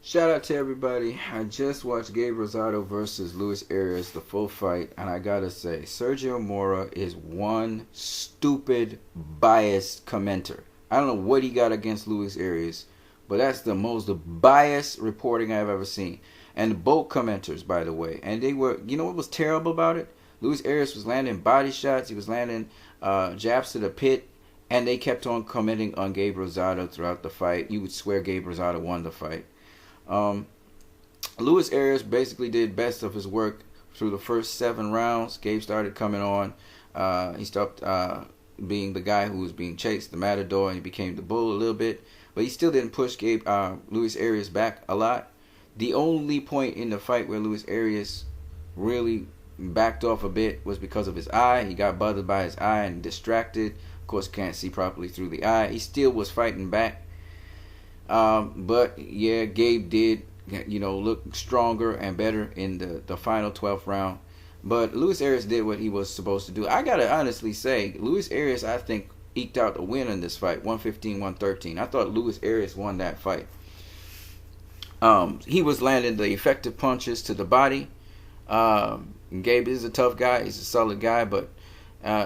Shout out to everybody. I just watched Gabe Rosado versus Luis Arias, the full fight, and I gotta say, Sergio Mora is one stupid, biased commenter. I don't know what he got against Luis Arias, but that's the most biased reporting I've ever seen. And both commenters, by the way, and they were, you know what was terrible about it? Luis Arias was landing body shots, he was landing jabs to the pit, and they kept on commenting on Gabe Rosado throughout the fight. You would swear Gabe Rosado won the fight. Um, Luis Arias basically did best of his work through the first 7 rounds. Gabe started coming on. He stopped being the guy who was being chased, the matador, and he became the bull a little bit. But he still didn't push Luis Arias back a lot. The only point in the fight where Luis Arias really backed off a bit was because of his eye. He got bothered by his eye and distracted. Of course, can't see properly through the eye. He still was fighting back. But yeah, Gabe did, look stronger and better in the final 12th round. But Luis Arias did what he was supposed to do. I gotta honestly say, Luis Arias, I think, eked out a win in this fight, 115-113. I thought Luis Arias won that fight. He was landing the effective punches to the body. Gabe is a tough guy. He's a solid guy, but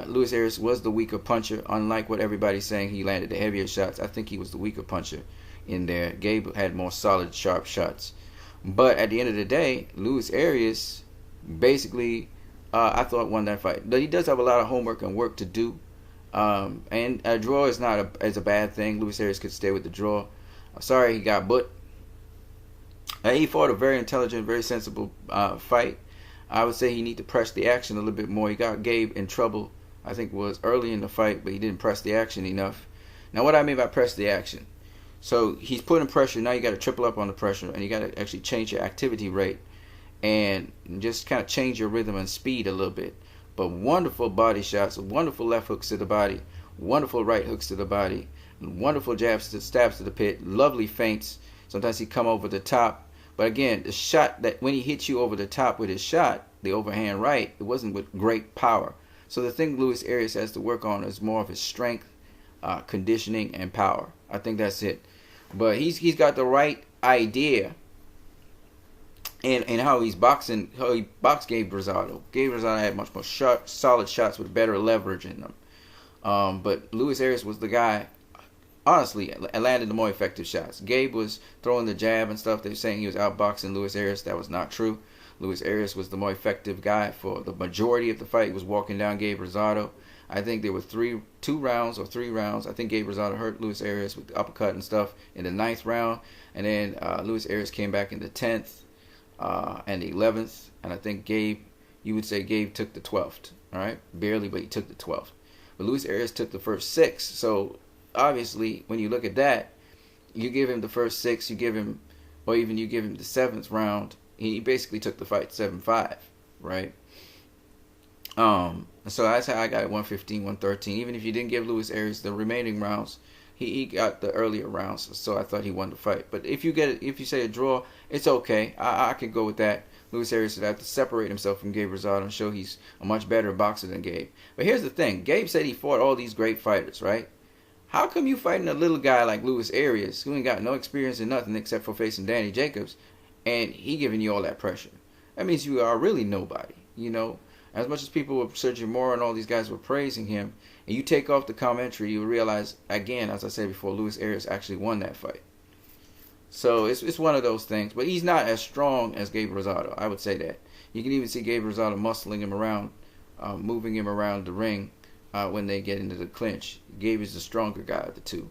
Luis Arias was the weaker puncher. Unlike what everybody's saying, he landed the heavier shots. I think he was the weaker puncher in there. Gabe had more solid, sharp shots. But at the end of the day, Luis Arias basically, I thought, won that fight. But he does have a lot of homework and work to do. And a draw is not a bad thing. Luis Arias could stay with the draw. Sorry he got but he fought a very intelligent, very sensible fight. I would say he need to press the action a little bit more. He got Gabe in trouble, I think it was early in the fight, but he didn't press the action enough. Now what I mean by press the action, so he's putting pressure. Now you got to triple up on the pressure, and you got to actually change your activity rate and just kind of change your rhythm and speed a little bit. But wonderful body shots, wonderful left hooks to the body, wonderful right hooks to the body, wonderful stabs to the pit, lovely feints. Sometimes he come over the top. But again, the shot that when he hits you over the top with his shot, the overhand right, it wasn't with great power. So the thing Luis Arias has to work on is more of his strength, conditioning, and power. I think that's it. But he's got the right idea in how he's boxing, how he boxed Gabe Rosado. Gabe Rosado had much more solid shots with better leverage in them. But Luis Arias was the guy, honestly, landed the more effective shots. Gabe was throwing the jab and stuff. They were saying he was outboxing Luis Arias. That was not true. Luis Arias was the more effective guy for the majority of the fight. He was walking down Gabe Rosado. I think there were 3 rounds. I think Gabe Rosado hurt Luis Arias with the uppercut and stuff in the 9th round. And then Luis Arias came back in the 10th and the 11th. And I think you would say Gabe took the 12th. All right? Barely, but he took the 12th. But Luis Arias took the first 6. So obviously, when you look at that, you give him the first 6, you give him the 7th round. He basically took the fight 7-5, right? So that's how I got it, 115-113. Even if you didn't give Luis Arias the remaining rounds, he got the earlier rounds. So I thought he won the fight. But if you say a draw, it's okay. I can go with that. Luis Arias would have to separate himself from Gabe Rosado and show he's a much better boxer than Gabe. But here's the thing: Gabe said he fought all these great fighters, right? How come you fighting a little guy like Luis Arias, who ain't got no experience in nothing except for facing Danny Jacobs, and he giving you all that pressure? That means you are really nobody, As much as people were Sergio Mora and all these guys were praising him, and you take off the commentary, you realize, again, as I said before, Luis Arias actually won that fight. So it's one of those things. But he's not as strong as Gabe Rosado, I would say that. You can even see Gabe Rosado muscling him around, moving him around the ring when they get into the clinch. Gabe is the stronger guy of the two.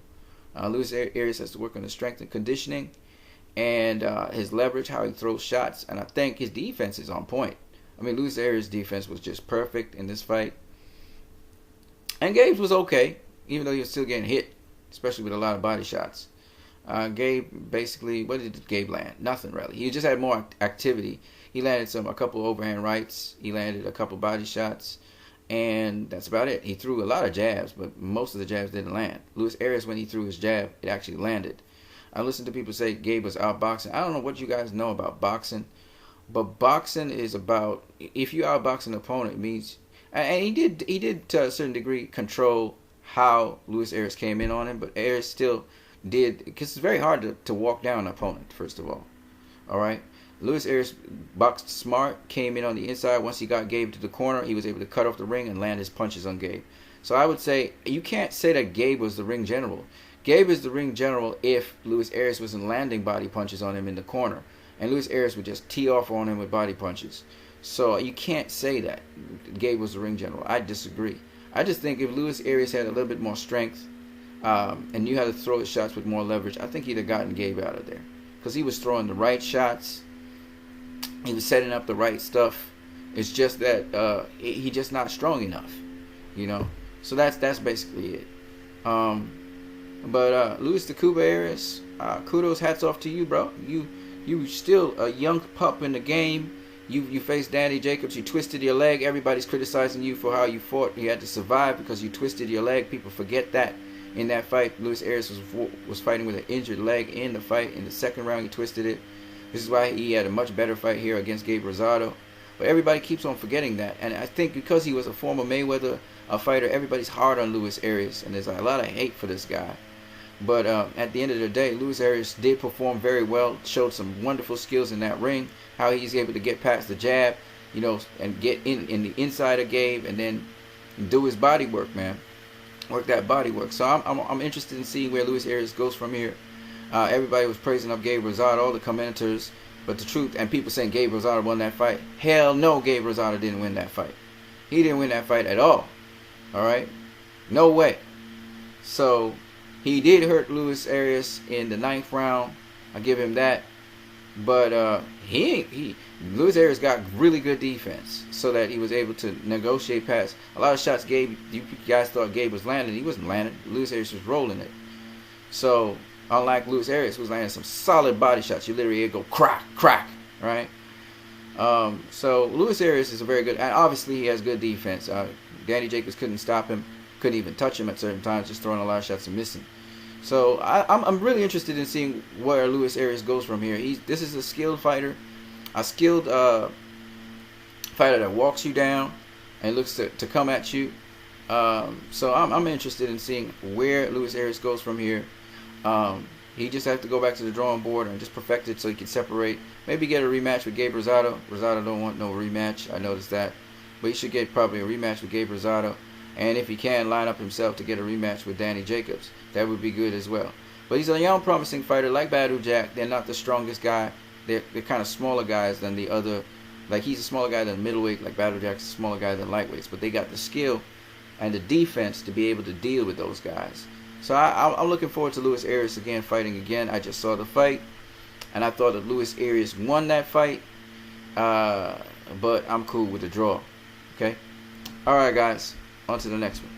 Luis Arias has to work on his strength and conditioning and his leverage, how he throws shots. And I think his defense is on point. I mean, Luis Arias' defense was just perfect in this fight. And Gabe's was okay, even though he was still getting hit, especially with a lot of body shots. Gabe basically, what did Gabe land? Nothing really. He just had more activity. He landed a couple overhand rights. He landed a couple body shots. And that's about it. He threw a lot of jabs, but most of the jabs didn't land. Luis Arias, when he threw his jab, it actually landed. I listened to people say Gabe was outboxing. I don't know what you guys know about boxing, but boxing is about, if you outbox an opponent, it means, and he did to a certain degree control how Luis Arias came in on him, but Arias still did, because it's very hard to walk down an opponent, first of all. All right. Luis Arias boxed smart, came in on the inside. Once he got Gabe to the corner, he was able to cut off the ring and land his punches on Gabe. So I would say you can't say that Gabe was the ring general. Gabe is the ring general if Luis Arias wasn't landing body punches on him in the corner. And Luis Arias would just tee off on him with body punches. So you can't say that Gabe was the ring general. I disagree. I just think if Luis Arias had a little bit more strength and knew how to throw his shots with more leverage, I think he'd have gotten Gabe out of there. Because he was throwing the right shots. He was setting up the right stuff. It's just that he's just not strong enough, you know. So that's basically it. But Luis the Cuba Arias, kudos, hats off to you, bro. You still a young pup in the game. You faced Danny Jacobs. You twisted your leg. Everybody's criticizing you for how you fought. You had to survive because you twisted your leg. People forget that. In that fight, Luis Arias was fighting with an injured leg in the fight. In the second round, he twisted it. This is why he had a much better fight here against Gabe Rosado. But everybody keeps on forgetting that. And I think because he was a former Mayweather fighter, everybody's hard on Luis Arias. And there's a lot of hate for this guy. But at the end of the day, Luis Arias did perform very well. Showed some wonderful skills in that ring. How he's able to get past the jab, you know, and get in the inside of Gabe and then do his body work, man. Work that body work. So I'm interested in seeing where Luis Arias goes from here. Everybody was praising up Gabe Rosado, all the commenters, but the truth, and people saying Gabe Rosado won that fight. Hell no, Gabe Rosado didn't win that fight. He didn't win that fight at all. All right, no way. So he did hurt Luis Arias in the 9th round. I give him that. But Luis Arias got really good defense, so that he was able to negotiate past a lot of shots. Gabe, you guys thought Gabe was landing, he wasn't landing. Luis Arias was rolling it. So unlike Luis Arias, who was landing some solid body shots, you literally go crack, crack, right? So Luis Arias is a very good, and obviously he has good defense. Danny Jacobs couldn't stop him, couldn't even touch him at certain times, just throwing a lot of shots and missing. So I'm really interested in seeing where Luis Arias goes from here. This is a skilled fighter, a skilled fighter that walks you down and looks to come at you. So I'm interested in seeing where Luis Arias goes from here. He just has to go back to the drawing board and just perfect it so he can separate. Maybe get a rematch with Gabe Rosado. Rosado don't want no rematch. I noticed that, but he should get probably a rematch with Gabe Rosado. And if he can, line up himself to get a rematch with Danny Jacobs. That would be good as well. But he's a young, promising fighter like Badou Jack. They're not the strongest guy. They're kind of smaller guys than the other. Like, he's a smaller guy than middleweight. Like Badou Jack's a smaller guy than lightweights. But they got the skill and the defense to be able to deal with those guys. So I'm looking forward to Luis Arias again fighting again. I just saw the fight, and I thought that Luis Arias won that fight. But I'm cool with the draw. Okay? All right, guys. On to the next one.